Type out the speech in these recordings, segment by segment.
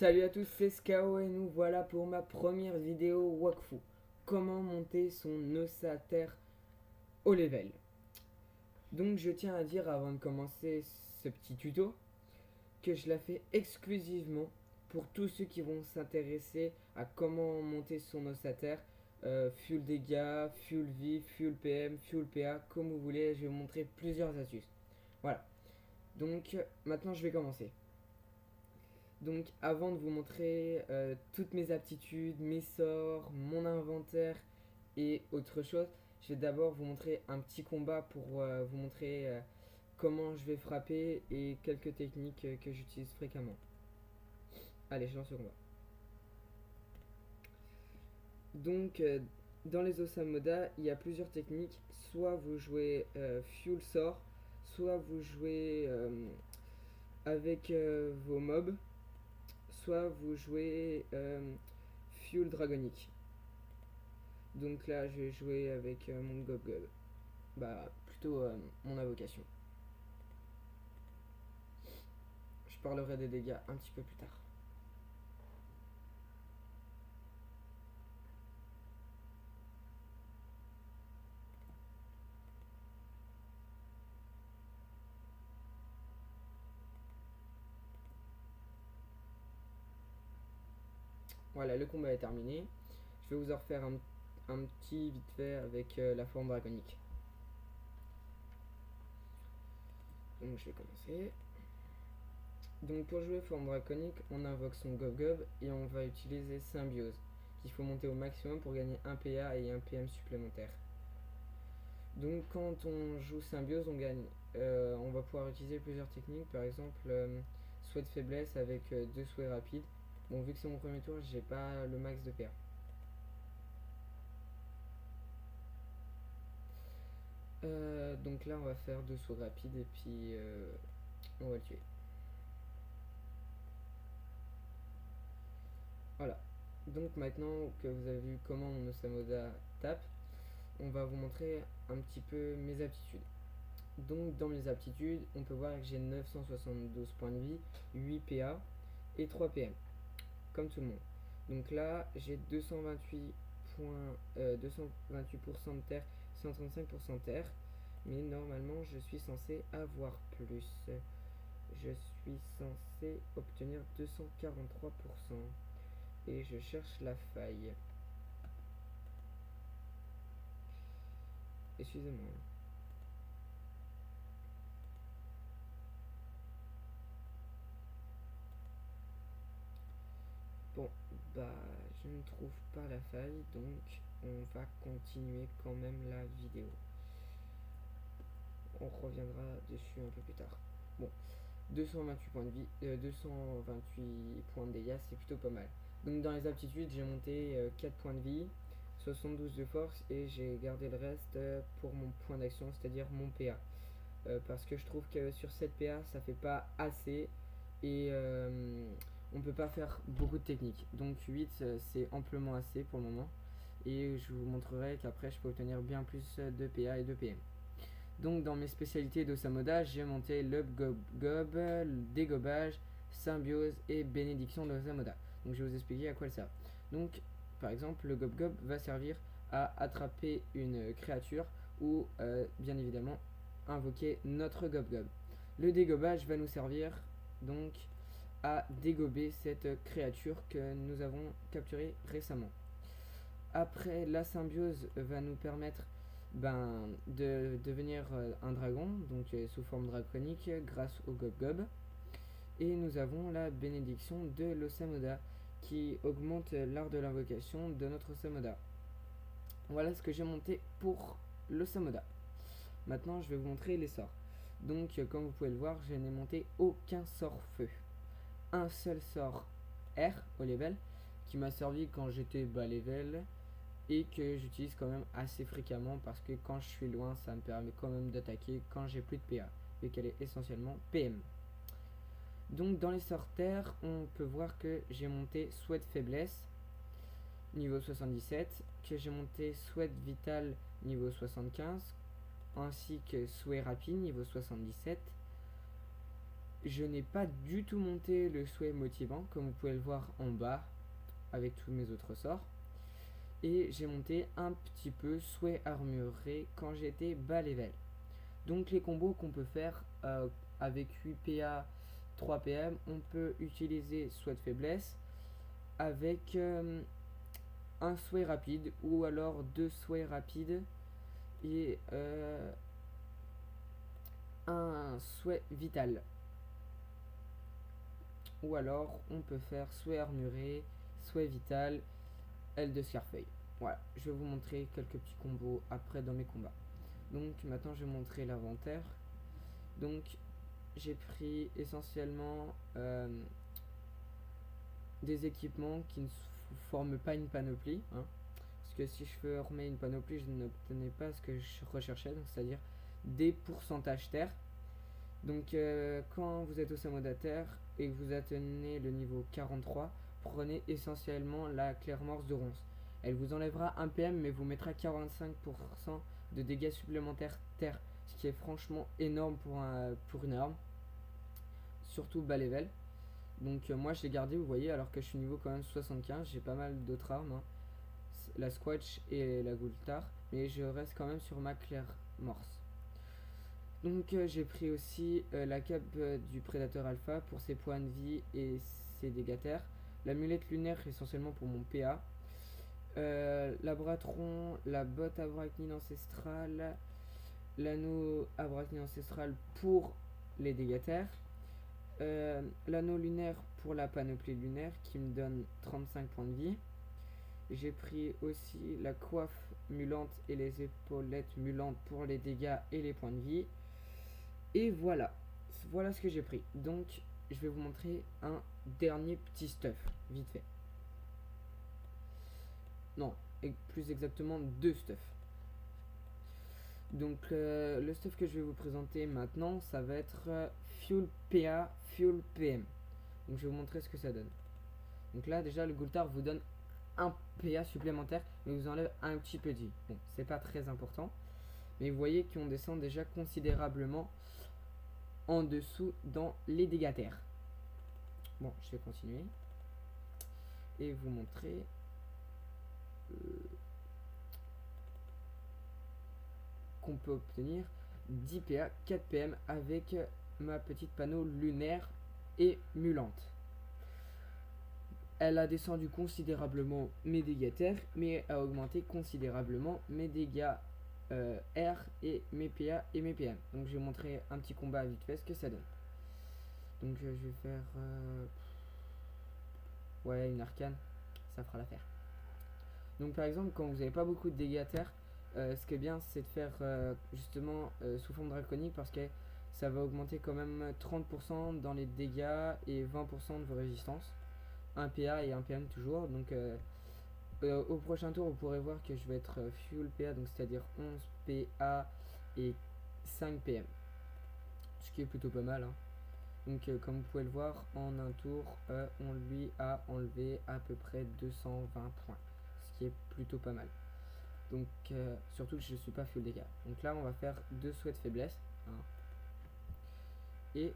Salut à tous, c'est Skao et nous voilà pour ma première vidéo Wakfu. Comment monter son ossateur au level. Donc je tiens à dire avant de commencer ce petit tuto que je la fais exclusivement pour tous ceux qui vont s'intéresser à comment monter son ossateur. Full dégâts, full vie, full PM, full PA, comme vous voulez, je vais vous montrer plusieurs astuces. Voilà, donc maintenant je vais commencer. Donc avant de vous montrer toutes mes aptitudes, mes sorts, mon inventaire et autre chose, je vais d'abord vous montrer un petit combat pour vous montrer comment je vais frapper et quelques techniques que j'utilise fréquemment. Allez, je lance le combat. Donc dans les Osamoda, il y a plusieurs techniques. Soit vous jouez fuel sort, soit vous jouez avec vos mobs, soit vous jouez Fuel Dragonique. Donc là, je vais jouer avec mon Gob Gob. Bah, plutôt mon invocation. Je parlerai des dégâts un petit peu plus tard. Voilà, le combat est terminé. Je vais vous en refaire un petit vite fait avec la forme draconique. Donc je vais commencer. Donc pour jouer forme draconique, on invoque son Gob Gob et on va utiliser Symbiose, qu'il faut monter au maximum pour gagner un PA et un PM supplémentaire. Donc quand on joue Symbiose, on va pouvoir utiliser plusieurs techniques, par exemple souhait de faiblesse avec deux souhaits rapides. Bon, vu que c'est mon premier tour, j'ai pas le max de PA. Donc là on va faire deux sauts rapides et puis on va le tuer. Voilà. Donc maintenant que vous avez vu comment mon Osamoda tape, on va vous montrer un petit peu mes aptitudes. Donc dans mes aptitudes, on peut voir que j'ai 972 points de vie, 8 PA et 3 PM, comme tout le monde. Donc là, j'ai 228 points, 228% de terre, 135% de terre, mais normalement je suis censé avoir plus. Je suis censé obtenir 243% et je cherche la faille. Excusez-moi. Bon, bah, je ne trouve pas la faille, donc on va continuer quand même la vidéo. On reviendra dessus un peu plus tard. Bon, 228 points de vie, 228 points de dégâts, c'est plutôt pas mal. Donc dans les aptitudes, j'ai monté 4 points de vie, 72 de force et j'ai gardé le reste pour mon point d'action, c'est-à-dire mon PA. Parce que je trouve que sur 7 PA, ça fait pas assez et on peut pas faire beaucoup de techniques. Donc 8, c'est amplement assez pour le moment. Et je vous montrerai qu'après, je peux obtenir bien plus de PA et de PM. Donc dans mes spécialités d'Osamoda, j'ai monté le Gob Gob, le dégobage, symbiose et bénédiction d'Osamoda. Donc je vais vous expliquer à quoi elle sert. Donc par exemple, le Gob Gob va servir à attraper une créature ou bien évidemment invoquer notre Gob Gob. Le dégobage va nous servir donc à dégober cette créature que nous avons capturée récemment. Après, la symbiose va nous permettre de devenir un dragon, donc sous forme draconique grâce au Gob Gob. Et nous avons la bénédiction de l'Osamoda qui augmente l'art de l'invocation de notre Osamoda. Voilà ce que j'ai monté pour l'Osamoda. Maintenant, je vais vous montrer les sorts. Donc, comme vous pouvez le voir, je n'ai monté aucun sort feu. Un seul sort R au level qui m'a servi quand j'étais bas level et que j'utilise quand même assez fréquemment parce que quand je suis loin, ça me permet quand même d'attaquer quand j'ai plus de PA et qu'elle est essentiellement PM. Donc dans les sorts terre, on peut voir que j'ai monté souhait de faiblesse niveau 77, que j'ai monté souhait vital niveau 75, ainsi que souhait rapide niveau 77, je n'ai pas du tout monté le souhait motivant, comme vous pouvez le voir en bas, avec tous mes autres sorts. Et j'ai monté un petit peu souhait armuré quand j'étais bas level. Donc les combos qu'on peut faire avec 8 PA, 3 PM, on peut utiliser souhait de faiblesse avec un souhait rapide ou alors 2 souhaits rapides et un souhait vital. Ou alors on peut faire souhait armuré, souhait vital, aile de Scarfeuille. Voilà, je vais vous montrer quelques petits combos après dans mes combats. Donc maintenant je vais montrer l'inventaire. Donc j'ai pris essentiellement des équipements qui ne forment pas une panoplie, hein, parce que si je formais une panoplie je n'obtenais pas ce que je recherchais, c'est-à-dire des pourcentages terre. Donc quand vous êtes au Samoda terre et que vous atteignez le niveau 43, prenez essentiellement la Claire-Morse de Ronce. Elle vous enlèvera 1 PM mais vous mettra 45% de dégâts supplémentaires terre, ce qui est franchement énorme pour une arme, surtout bas level. Donc moi je l'ai gardé, vous voyez, alors que je suis niveau quand même 75, j'ai pas mal d'autres armes, hein, la Squatch et la Goultar, mais je reste quand même sur ma Claire-Morse. Donc j'ai pris aussi la cape du prédateur alpha pour ses points de vie et ses dégâts terre, l'amulette lunaire essentiellement pour mon PA, la Bratron, la botte arachnide ancestrale, l'anneau arachnide ancestral pour les dégâts terre, l'anneau lunaire pour la panoplie lunaire qui me donne 35 points de vie. J'ai pris aussi la coiffe mulante et les épaulettes mulantes pour les dégâts et les points de vie. Et voilà ce que j'ai pris. Donc je vais vous montrer un dernier petit stuff vite fait. Non, et plus exactement 2 stuff. Donc le stuff que je vais vous présenter maintenant, ça va être Fuel PA, Fuel PM. Donc je vais vous montrer ce que ça donne. Donc là déjà le Goultar vous donne un PA supplémentaire, mais vous enlève un petit peu de vie. Bon, c'est pas très important, mais vous voyez qu'on descend déjà considérablement en dessous dans les dégâts terre. Bon, je vais continuer et vous montrer qu'on peut obtenir 10 PA, 4 PM avec ma petite panneau lunaire et mulante. Elle a descendu considérablement mes dégâts terre, mais a augmenté considérablement mes dégâts R et mes PA et mes PM. Donc je vais montrer un petit combat vite fait ce que ça donne. Donc je vais faire ouais, une arcane, ça fera l'affaire. Donc par exemple quand vous n'avez pas beaucoup de dégâts terre, ce qui est bien c'est de faire justement sous forme draconique, parce que ça va augmenter quand même 30% dans les dégâts et 20% de vos résistances. Un PA et un PM toujours. Donc au prochain tour vous pourrez voir que je vais être fuel PA, donc c'est à dire 11 PA et 5 PM, ce qui est plutôt pas mal, hein. Donc comme vous pouvez le voir, en un tour on lui a enlevé à peu près 220 points, ce qui est plutôt pas mal. Donc surtout que je suis pas full dégâts. Donc là on va faire 2 souhaits de faiblesse, hein. Et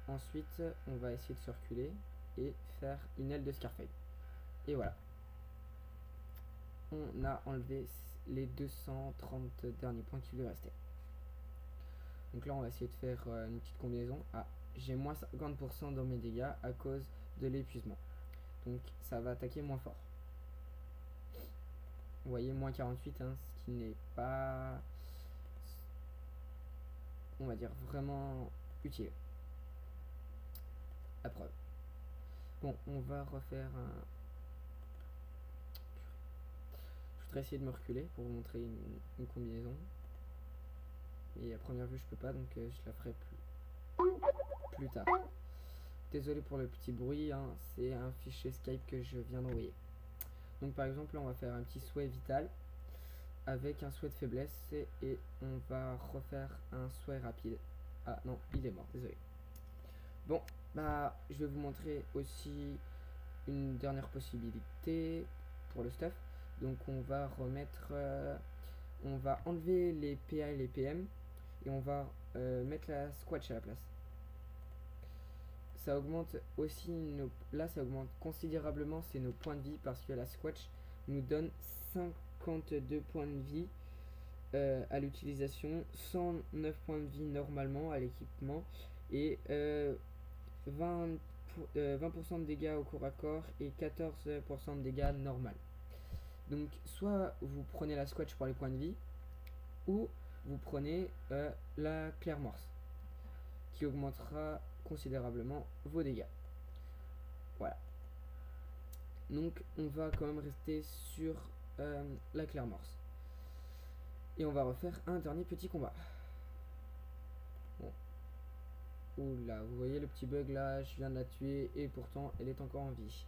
ensuite on va essayer de circuler et faire une aile de Scarfeuille. Et voilà, on a enlevé les 230 derniers points qui lui restaient. Donc là on va essayer de faire une petite combinaison. Ah, j'ai moins 50% dans mes dégâts à cause de l'épuisement, donc ça va attaquer moins fort. Vous voyez, moins 48, hein, ce qui n'est pas, on va dire, vraiment utile. La preuve. Bon, on va refaire un... Je voudrais essayer de me reculer pour vous montrer une combinaison. Et à première vue je peux pas, donc je la ferai plus tard. Désolé pour le petit bruit, hein, c'est un fichier Skype que je viens d'envoyer. Donc par exemple là on va faire un petit souhait vital avec un souhait de faiblesse et on va refaire un souhait rapide. Ah non, il est mort, désolé. Bon, bah je vais vous montrer aussi une dernière possibilité pour le stuff. Donc on va remettre, on va enlever les PA et les PM et on va mettre la Squatch à la place. ça augmente aussi là ça augmente considérablement, c'est nos points de vie, parce que la Squatch nous donne 52 points de vie à l'utilisation, 109 points de vie normalement à l'équipement, et 20% de dégâts au corps à corps et 14% de dégâts normal. Donc soit vous prenez la Squatch pour les points de vie, ou vous prenez la Claire Morse, qui augmentera considérablement vos dégâts. Voilà. Donc on va quand même rester sur la Claire Morse. Et on va refaire un dernier petit combat. Bon. Oula, vous voyez le petit bug là, je viens de la tuer et pourtant elle est encore en vie.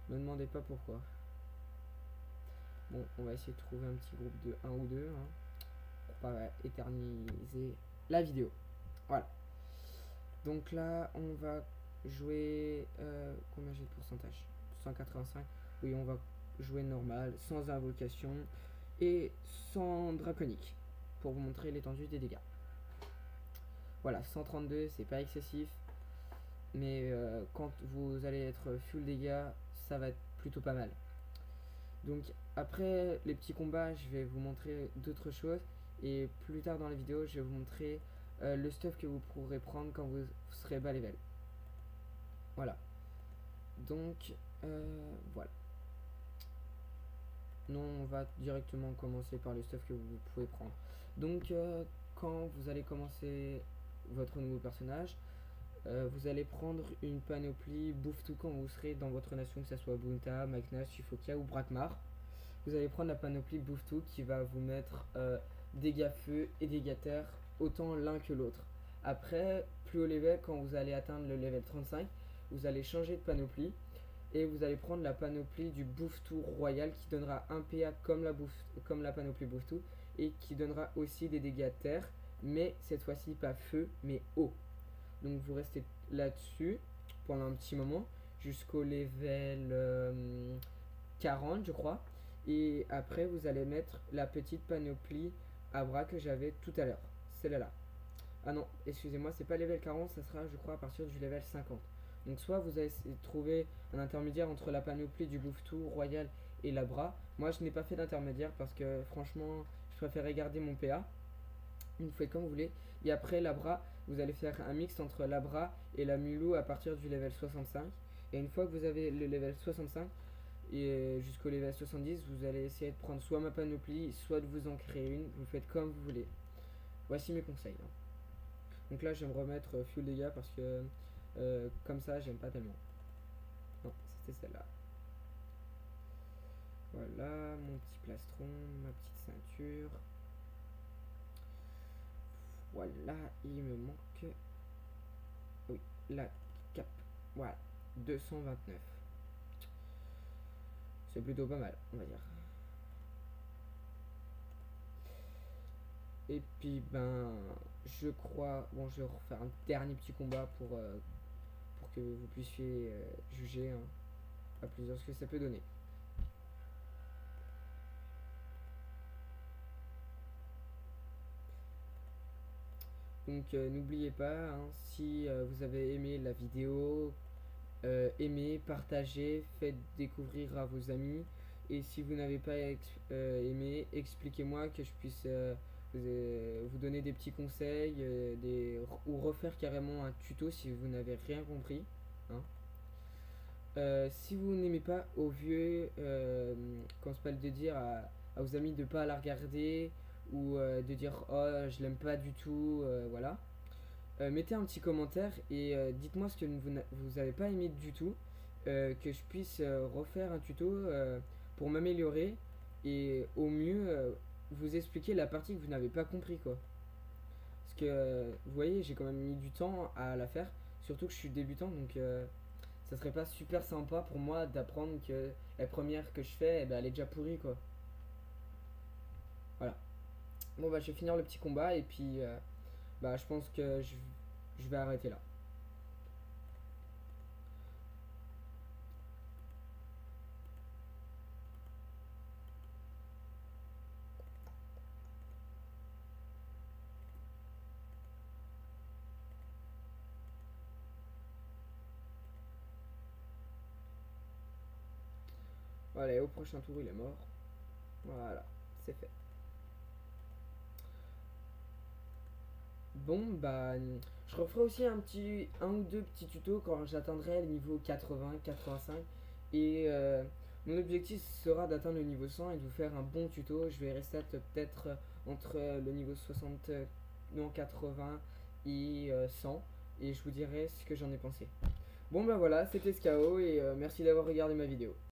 Me demandez pas pourquoi. Bon, on va essayer de trouver un petit groupe de 1 ou 2 hein, pour pas éterniser la vidéo. Voilà. Donc là, on va jouer... combien j'ai de pourcentage? 185. Oui, on va jouer normal, sans invocation et sans draconique, pour vous montrer l'étendue des dégâts. Voilà, 132, c'est pas excessif, mais quand vous allez être full dégâts, ça va être plutôt pas mal. Donc après les petits combats, je vais vous montrer d'autres choses, et plus tard dans la vidéo, je vais vous montrer le stuff que vous pourrez prendre quand vous serez bas level. Voilà. Donc voilà. Non, on va directement commencer par le stuff que vous pouvez prendre. Donc quand vous allez commencer votre nouveau personnage, vous allez prendre une panoplie bouffe-tout quand vous serez dans votre nation, que ce soit Bunta, Magna, Shifokia ou Brakmar. Vous allez prendre la panoplie bouffe-tout qui va vous mettre dégâts feu et dégâts terre, autant l'un que l'autre. Après, plus haut level, quand vous allez atteindre le level 35, vous allez changer de panoplie et vous allez prendre la panoplie du bouffe-tout royal qui donnera un PA comme la panoplie bouffe-tout et qui donnera aussi des dégâts terre, mais cette fois-ci pas feu mais eau. Donc vous restez là-dessus pendant un petit moment jusqu'au level 40 je crois, et après vous allez mettre la petite panoplie à bras que j'avais tout à l'heure, celle-là. Ah non, excusez-moi, c'est pas level 40, ça sera je crois à partir du level 50. Donc soit vous allez trouver un intermédiaire entre la panoplie du bouffe-tout royal et la bras. Moi je n'ai pas fait d'intermédiaire parce que franchement je préférais garder mon PA. Vous faites comme vous voulez. Et après la bras, vous allez faire un mix entre la bras et la mulou à partir du level 65. Et une fois que vous avez le level 65 et jusqu'au level 70, vous allez essayer de prendre soit ma panoplie, soit de vous en créer une. Vous faites comme vous voulez. Voici mes conseils. Donc là je vais me remettre full dégâts parce que comme ça j'aime pas tellement. Non, c'était celle-là. Voilà, mon petit plastron, ma petite ceinture. Voilà, il me manque... Oui, la cape. Voilà, 229. C'est plutôt pas mal, on va dire. Et puis, ben, je crois... Bon, je vais refaire un dernier petit combat pour que vous puissiez juger à plusieurs ce que ça peut donner. Donc n'oubliez pas, hein, si vous avez aimé la vidéo, aimez, partagez, faites découvrir à vos amis. Et si vous n'avez pas aimé, expliquez-moi que je puisse vous donner des petits conseils ou refaire carrément un tuto si vous n'avez rien compris. Hein. Si vous n'aimez pas au vieux, quand se parle de dire à vos amis de pas la regarder, ou de dire oh je l'aime pas du tout, voilà, mettez un petit commentaire et dites-moi ce que vous n'avez pas aimé du tout, que je puisse refaire un tuto pour m'améliorer et au mieux vous expliquer la partie que vous n'avez pas compris quoi. Parce que vous voyez, j'ai quand même mis du temps à la faire, surtout que je suis débutant, donc ça serait pas super sympa pour moi d'apprendre que la première que je fais, eh ben, elle est déjà pourrie quoi. Voilà. Bon bah je vais finir le petit combat et puis bah je pense que je vais arrêter là. Voilà, au prochain tour, il est mort. Voilà, c'est fait. Bon, bah, je referai aussi un ou deux petits tutos quand j'atteindrai le niveau 80, 85. Et mon objectif sera d'atteindre le niveau 100 et de vous faire un bon tuto. Je vais rester peut-être entre le niveau 60, non 80 et 100. Et je vous dirai ce que j'en ai pensé. Bon, bah voilà, c'était SKO et merci d'avoir regardé ma vidéo.